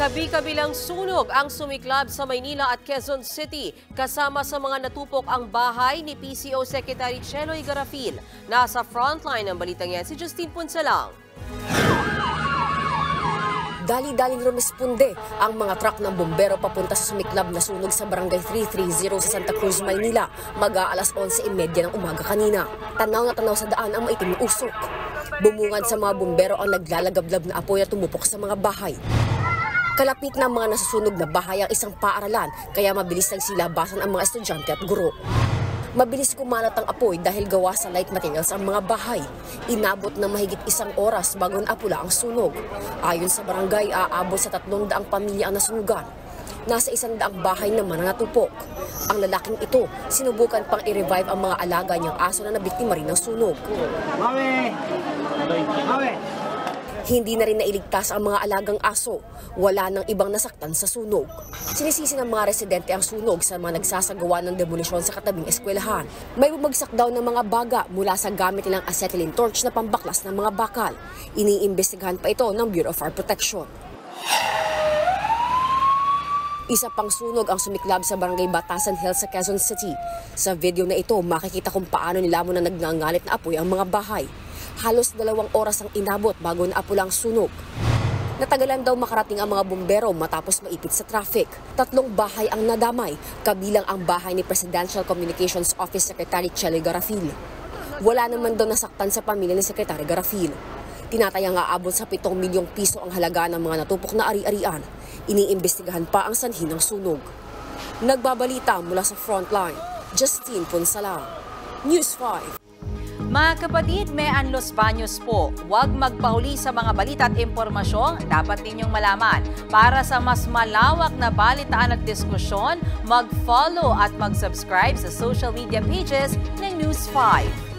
Kabi-kabilang sunog ang sumiklab sa Maynila at Quezon City. Kasama sa mga natupok ang bahay ni PCO Secretary Cheloy Garafil. Nasa frontline ng balitang yan si Justine Punsalang. Dali-daling rumisponde ang mga truck ng bombero papunta sa sumiklab na sunog sa Barangay 330 sa Santa Cruz, Maynila, mag-aalas 11:30 ng umaga kanina. Tanaw na tanaw sa daan ang maitim na usok. Bumungad sa mga bombero ang naglalagablab na apoy at tumupok sa mga bahay. Kalapit na mga nasusunog na bahay ang isang paaralan, kaya mabilis nagsilabasan ang mga estudyante at guro. Mabilis kumalat ang apoy dahil gawa sa light materials ang mga bahay. Inabot ng mahigit 1 oras bago naapula ang sunog. Ayon sa barangay, aabot sa 300 pamilya ang nasunugan. Nasa 100 bahay naman ang natupok. Ang lalaking ito, sinubukan pang i-revive ang mga alaga niyang aso na nabiktima rin ng sunog. Mami! Mami! Hindi na rin nailigtas ang mga alagang aso. Wala nang ibang nasaktan sa sunog. Sinisisi ng mga residente ang sunog sa mga nagsasagawa ng demolisyon sa katabing eskwelahan. May bumagsak daw ng mga baga mula sa gamit nilang acetylene torch na pambaklas ng mga bakal. Iniimbestigahan pa ito ng Bureau of Fire Protection. Isa pang sunog ang sumiklab sa Barangay Batasan Hills sa Quezon City. Sa video na ito, makikita kung paano nilamon na nagngangalit na apoy ang mga bahay. Halos 2 oras ang inabot bago naapula ang sunog. Natagalan daw makarating ang mga bombero matapos maipit sa traffic. 3 bahay ang nadamay, kabilang ang bahay ni Presidential Communications Office Secretary Cheloy Garafil. Wala naman daw nasaktan sa pamilya ni Secretary Garafil. Tinatayang aabot sa 7 milyong piso ang halaga ng mga natupok na ari-arian. Iniimbestigahan pa ang sanhi ng sunog. Nagbabalita mula sa frontline, Justine Punsalang, News 5. Mga kapatid, may Los Baños po. Huwag magpahuli sa mga balita at impormasyong dapat ninyong malaman. Para sa mas malawak na balitaan at diskusyon, mag-follow at mag-subscribe sa social media pages ng News 5.